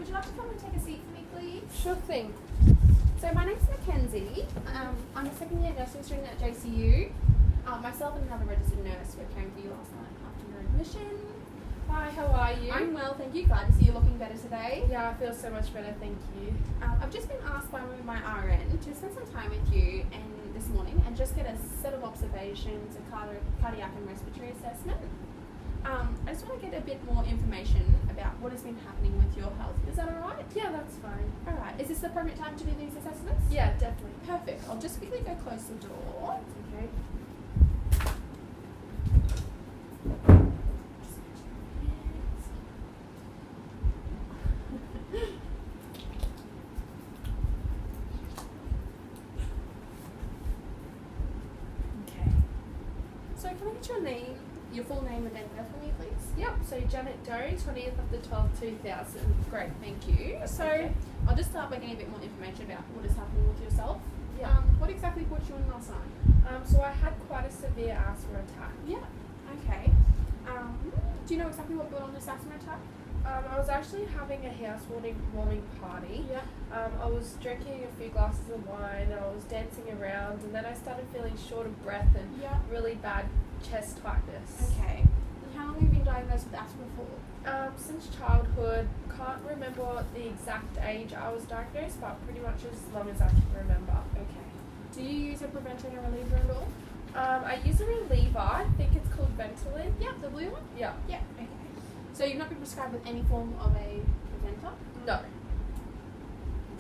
you like to come and take a seat for me, please? Sure thing. So my name's Mackenzie. I'm a second year nursing student at JCU. Myself and another registered nurse were caring for you last night after your admission. Hi, how are you? I'm well, thank you. Glad to see you looking better today. Yeah, I feel so much better, thank you. I've just been asked by my RN to spend some time with you this morning and just get a set of observations, a cardiac and respiratory assessment. I just want to get a bit more information about what has been happening with your health. Is that alright? Yeah, that's fine. Alright. Is this the appropriate time to do these assessments? Yeah, definitely. Perfect. I'll just quickly go close the door. Okay. Okay. So can I get your name, your full name and date of birth for me, please? Yep, so Janet Doe, 20th of the 12th, 2000. Great, thank you. So okay. I'll just start by getting a bit more information about what is happening with yourself. Yeah. What exactly put you in last night? So I had quite a severe asthma attack. Yeah. Okay. Do you know exactly what brought on this asthma attack? I was actually having a house warming party. Yeah. I was drinking a few glasses of wine and I was dancing around, and then I started feeling short of breath and Yeah. really bad chest tightness. Okay. And how long have you been diagnosed with asthma for? Since childhood, can't remember the exact age I was diagnosed, but pretty much as long as I can remember. Okay. Do you use a preventer and a reliever at all? I use a reliever, I think it's called Ventolin. Yeah, the blue one? Yeah. Yeah. Okay. So you've not been prescribed with any form of a preventer? No.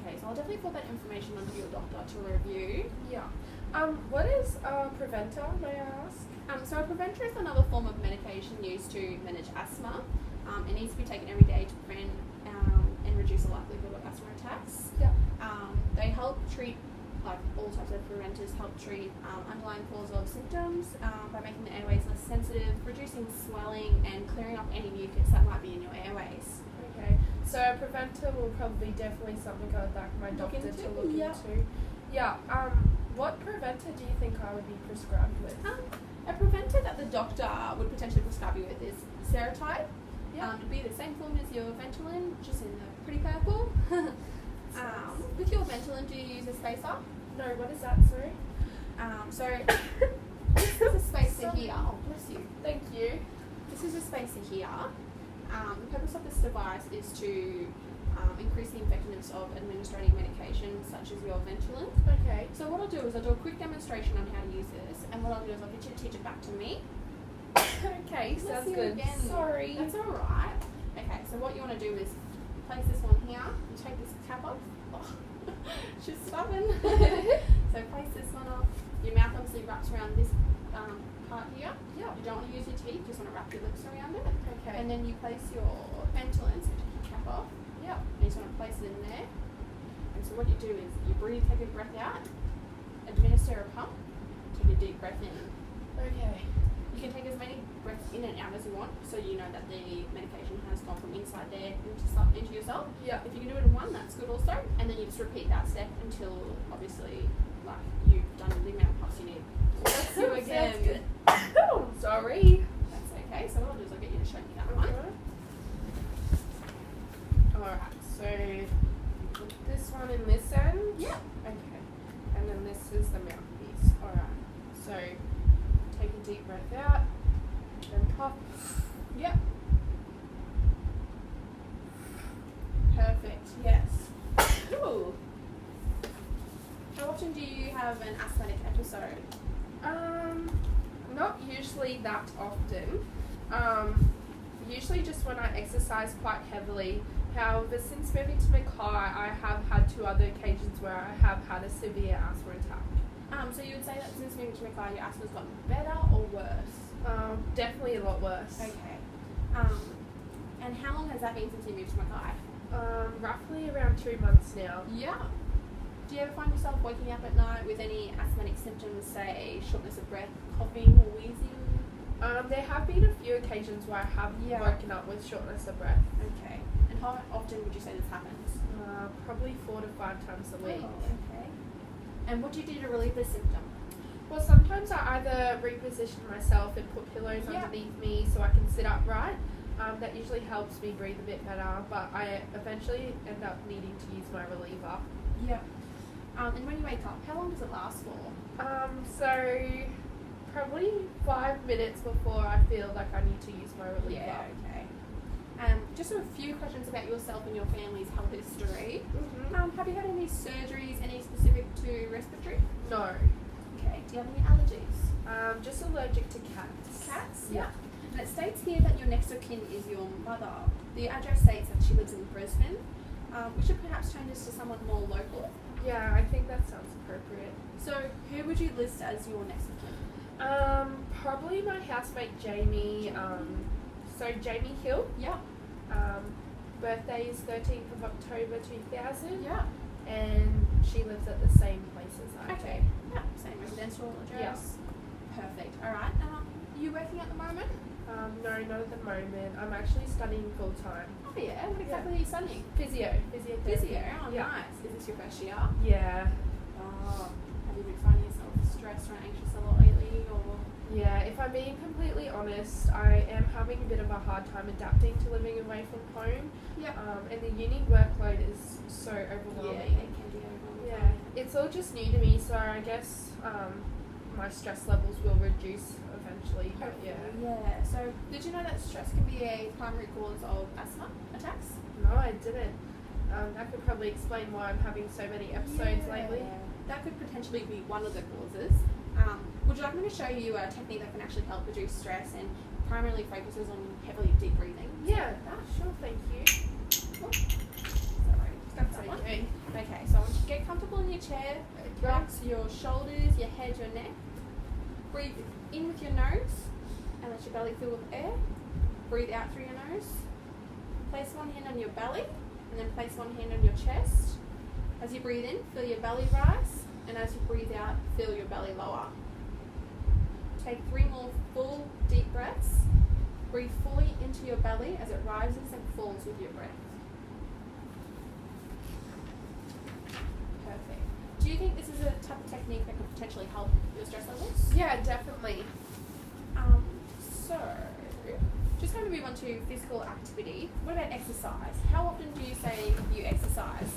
Okay, so I'll definitely put that information onto your doctor to review. Yeah. What is a preventer, may I ask? So a preventer is another form of medication used to manage asthma. It needs to be taken every day to prevent and reduce the likelihood of asthma attacks. Yeah. They help treat, like all types of preventers, help treat underlying cause of symptoms by making the airways less sensitive, reducing swelling and clearing up any mucus that might be in your airways. Okay. So a preventer will probably definitely something I'd like my Look doctor into, to look yeah. into. Yeah. What preventer do you think I would be prescribed with? A preventer that the doctor would potentially prescribe you with is Serotype. Yeah. It'd be the same form as your Ventolin, just in the pretty purple. With your Ventolin, do you use a spacer? No, what is that, sorry? So this is a spacer here. Oh, bless you. Thank you. This is a spacer here. The purpose of this device is to increase the effectiveness of administering medication such as your Ventolin. Okay. So what I'll do is I'll do a quick demonstration on how to use this, and what I'll do is I'll get you to teach it back to me. Okay, Bless sounds you good. again. Sorry. That's alright. Okay, so what you want to do is place this one here. You take this cap off. Oh, she's stubborn. So place this one off. Your mouth obviously wraps around this part here. Yeah. You don't want to use your teeth, just want to wrap your lips around it. Okay. And then you place your Ventolin, so take your cap off. Yeah. And you just want to place it in there. And so what you do is you breathe, take a breath out, administer a pump, take a deep breath in. Okay. You can take as many breaths in and out as you want, so you know that the medication has gone from inside there into yourself. Yeah. If you can do it in one, that's good also. And then you just repeat that step until obviously like you've done the amount of puffs you need. Let's do Sounds again. good. Oh, sorry. That's okay. So what I'll do is I'll get you to show me that one. Alright, so put this one in this end. Yeah. Okay. And then this is the mouthpiece. Alright. So take a deep breath out. Then puff. Yep. Perfect. Yes. Ooh. How often do you have an asthmatic episode? Not usually that often. Usually just when I exercise quite heavily. However, since moving to Mackay, I have had 2 other occasions where I have had a severe asthma attack. So you would say that since moving to Mackay, your asthma's gotten better or worse? Definitely a lot worse. Okay. And how long has that been since you moved to Mackay? Roughly around 2 months now. Yeah. Do you ever find yourself waking up at night with any asthmatic symptoms, say shortness of breath, coughing or wheezing? There have been a few occasions where I have Yeah. woken up with shortness of breath. Okay. And how often would you say this happens? Probably 4 to 5 times a week. Okay. And what do you do to relieve this symptom? Well, sometimes I either reposition myself and put pillows Yeah. underneath me so I can sit upright. That usually helps me breathe a bit better, but I eventually end up needing to use my reliever. Yeah. And when you wake up, how long does it last for? So probably 5 minutes before I feel like I need to use my reliever. Yeah, okay. Just a few questions about yourself and your family's health history. Mm-hmm. Have you had any surgeries, any specific to respiratory? No. Okay. Do you have any allergies? Just allergic to cats. Cats? Yeah. And it states here that your next of kin is your mother. The address states that she lives in Brisbane. We should perhaps change this to someone more local. Yeah, I think that sounds appropriate. So, who would you list as your next of kin? Probably my housemate Jamie. So Jamie Hill. Yeah. Birthday is 13th of October 2000. Yeah. And she lives at the same place as I do. Okay. Yeah. Same residential address. Perfect. All right. Are you working at the moment? No, not at the moment. I'm actually studying full time. Oh yeah. What exactly are you studying? Physiotherapy. Physio. Oh, Yeah. nice. Is this your first year? Yeah. Oh. Have you been finding yourself stressed or anxious a lot lately, or? Yeah, if I'm being completely honest, I am having a bit of a hard time adapting to living away from home. Yeah. And the uni workload is so Yeah, overwhelming. it can be overwhelming. Yeah, it's all just new to me, so I guess my stress levels will reduce eventually. But yeah. Yeah. So, did you know that stress can be a primary cause of asthma attacks? No, I didn't. That could probably explain why I'm having so many episodes lately. That could potentially be one of the causes. Would you like me to show you a technique that can actually help reduce stress and primarily focuses on heavily deep breathing? Yeah, sure, thank you. Oh, sorry, just got that one. Okay. Okay, so I want you to get comfortable in your chair. Relax your shoulders, your head, your neck. Breathe in with your nose and let your belly fill with air. Breathe out through your nose. Place one hand on your belly and then place one hand on your chest. As you breathe in, feel your belly rise, and as you breathe out, feel your belly lower. Take 3 more full deep breaths. Breathe fully into your belly as it rises and falls with your breath. Perfect. Do you think this is a type of technique that could potentially help your stress levels? Yeah, definitely. So, just going to move on to physical activity. What about exercise? How often do you say you exercise?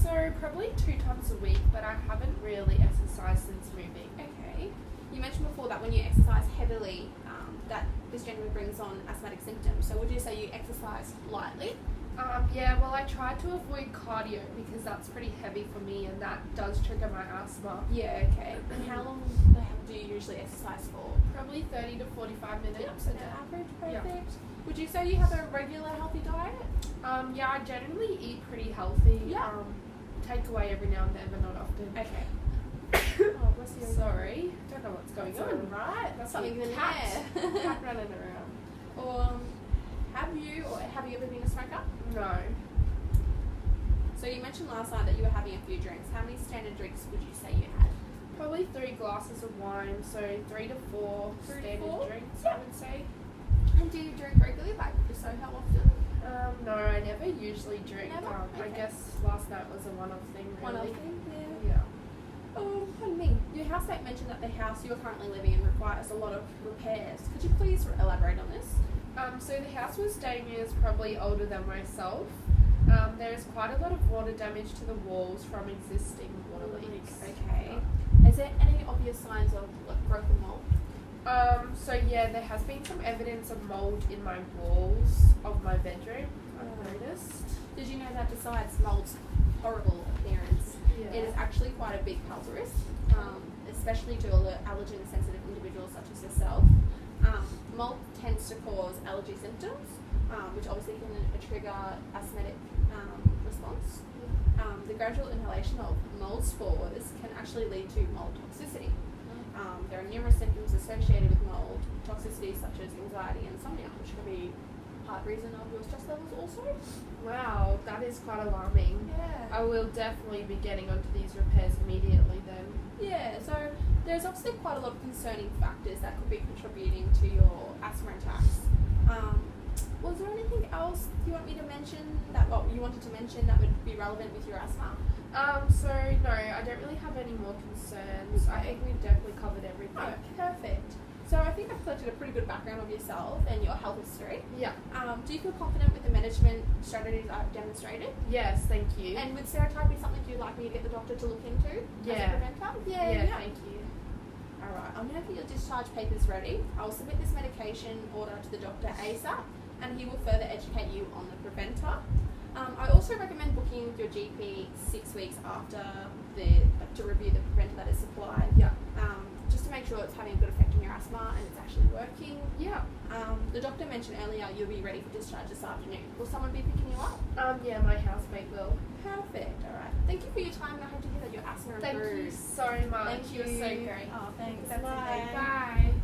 So probably 2 times a week, but I haven't really exercised since moving. Okay. You mentioned before that when you exercise heavily, that this generally brings on asthmatic symptoms. So would you say you exercise lightly? Yeah, well, I try to avoid cardio because that's pretty heavy for me, and that does trigger my asthma. Yeah, okay. And how long do you usually exercise for? Probably 30 to 45 minutes. Yeah, so the average, perfect. Yeah. Would you say you have a regular healthy diet? Yeah, I generally eat pretty healthy. Yeah. Takeaway every now and then, but not often. Okay. Oh, bless you. Sorry. Don't know what's going That's on. right. That's something in Cat. there. Cat running around. Or have you ever been a smoker? No. So you mentioned last night that you were having a few drinks. How many standard drinks would you say you had? Probably 3 glasses of wine, so 3 to 4 3 to standard 4? drinks, Yeah. I would say. And do you drink regularly? Like, if so, how often? No, I never usually drink. Never? I Okay. guess last night was a one-off thing, really. One other thing, yeah. Yeah. Pardon me. Your housemate mentioned that the house you're currently living in requires a lot of repairs. Could you please elaborate on this? So the house we're staying in is probably older than myself. There's quite a lot of water damage to the walls from existing water leaks. Okay. Is there any obvious signs of growth of mold? So yeah, there has been some evidence of mold in my walls of my bedroom, I've noticed. Did you know that besides mold's horrible appearance, Yeah. it is actually quite a big health risk, especially to allergen-sensitive individuals such as yourself. Mold tends to cause allergy symptoms, which obviously can trigger asthmatic response. The gradual inhalation of mold spores can actually lead to mold toxicity. There are numerous symptoms associated with mold toxicity, such as anxiety and insomnia, which can be part reason of your stress levels also. Wow, that is quite alarming. Yeah. I will definitely be getting onto these repairs immediately then. Yeah, so there's obviously quite a lot of concerning factors that could be contributing to your asthma attacks. Was there anything else you want me to mention that you wanted to mention that would be relevant with your asthma? So no, I don't really have any more concerns. I think we've definitely covered everything. Oh, perfect. So I think I've collected a pretty good background of yourself and your health history. Yeah. Do you feel confident with the management strategies I've demonstrated? Yes, thank you. And would serotype be something you'd like me to get the doctor to look into as a preventer? Yeah, thank you. Alright, I'll now get your discharge papers ready. I'll submit this medication order to the doctor ASAP and he will further educate you on the preventer. I also recommend booking with your GP 6 weeks after to review the preventer that is supplied. Yeah. Just to make sure it's having a good effect on your asthma and it's actually working. Yeah. The doctor mentioned earlier you'll be ready for discharge this afternoon. Will someone be picking you up? Yeah, my housemate will. Perfect. Alright. Thank you for your time and I hope to hear that your asthma Thank improves. you so much. Thank you. You're so great. Oh, thanks. That's Bye. okay. Bye.